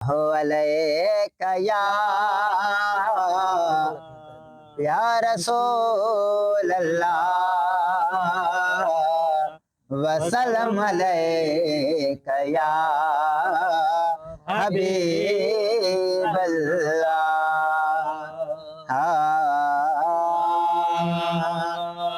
हो अलैक या रसूल अल्लाह वसल्लम अलैक या हबीब अल्लाह।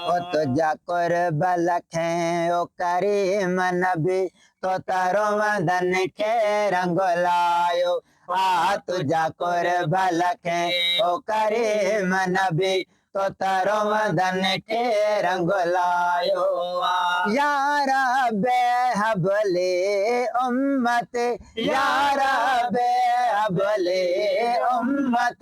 ओ तुझा कुर्बल खे ओ करीम नबी तो तारो मदन के रंग लायो। आ तुझा कुर्बल खे ओ करीम नबी तो तारो मदन के रंग लायो। यारा बेहबले उम्मत यारा बेहबले उम्मत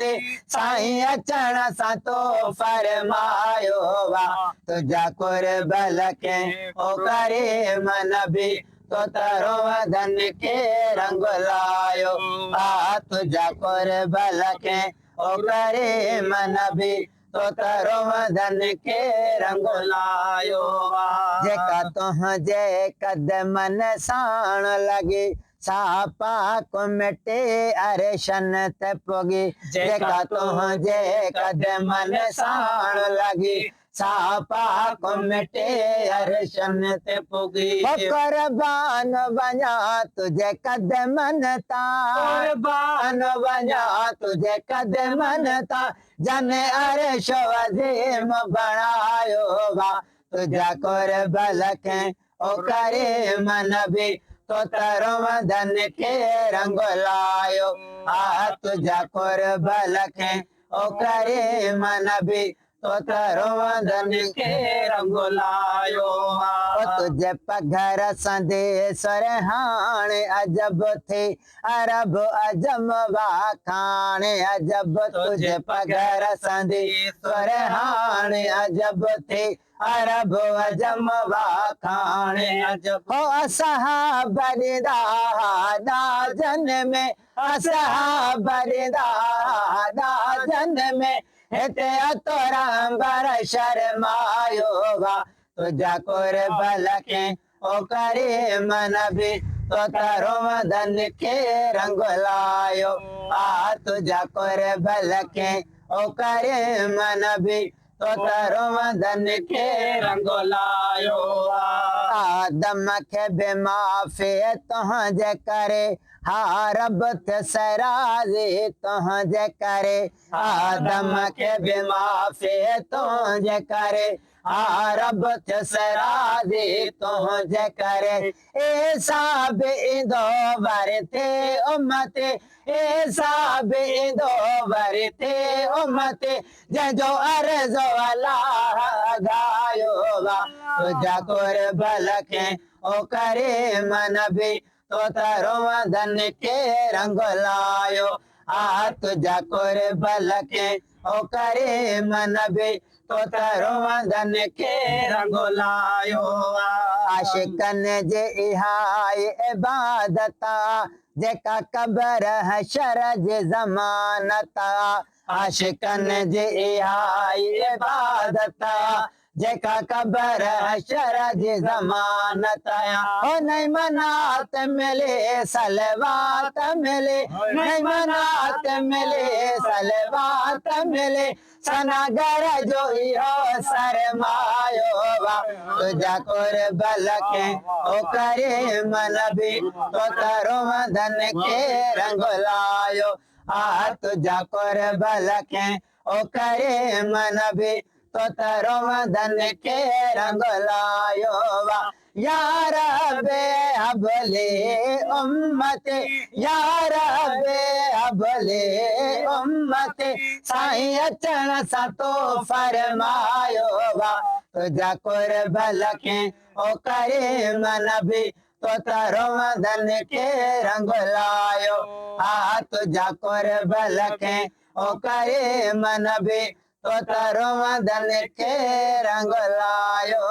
साईं अचण सां तो फरमायो वा तुझा कुर्बल खे ओ करीम नबी तो तारो मदन के रंग लायो। आ तुझा कुर्बल खे ओ करीम नबी तो तारो मदन के रंग लायो। जेका तुंहिंजे कदमन साण लगी सापा को मिटे अरशन ते पुगी। जेका तुंहिंजे कदमन साण लगी सापा को मिटे अरशन ते पुगी। कुर्बान वञा तुझे कदमन ता कुर्बान वञा तुझे कदमन ता जने अर्श वज़ीम बणायो वा तुझा कुर्बल खे ओ करीम नबी तो तारो मदन के रंग लायो। आ तुझा कुर्बल खे ओ करीम नबी तो तारो मदन के रंग लायो। ओ तुझे पघर संदे सरहाने अजब थे अरब अजम वाखाने अजब तुझे पघर संदे सरहाने अजब थे अरब अजम वाखाने अजब। हो असहाबरदा दाजन में असहाबरदा दाजन में हेते तोरा बर शर्मायो वा तुझा कुर्बल खे ओ करीम नबी तो तारो मदन के रंग लायो। आ तुझा कुर्बल खे ओ करीम नबी तो तारो मदन के रंग लायो। आदम खे बे माफ़ी तुंहिंजे करे हा रब थे सराज़ी तुंहिंजे करे। आदम खे बे माफ़ी तुंहिंजे करे हा रब थे सराज़ी तुंहिंजे करे। ऐसा बि ईंदो वरते उम्मत ऐसा बि ईंदो वरते उम्मत जंहिंजो अर्ज़ो अल्लाह गायो वा तुझा कुर्बल खे ओ करीम नबी तो तारो मदन के रंग लायो। आ तुझा कुर्बल खे ओ करीम नबी तो तारो मदन के रंग लायो। आशिकन जे इहाई इबादता जेका कबर हशर जे ज़मानता। आशिकन जे इहाई इबादता जेका कबर हशर जी ज़मानत हो नहीं मनात मिले सलवात मिले नहीं मनात मिले सलवात मिले सनागर जो इहो सरमायो वा तुझा कुर्बल खे ओ करीम नबी तो तारो मदन के रंग लायो। आ तुझा कुर्बल खे ओ करीम नबी तो तारो मदन के रंग लायो वा। यार बे हबले उम्मत यार बे हबले उम्मत साईं अचण सां तो फरमायो वा तुझा कुर्बल खे ओ करीम नबी तो तारो मदन के रंग लायो। आ तुझा कुर्बल खे ओ करीम नबी तो तारो मदन के रंग लायो।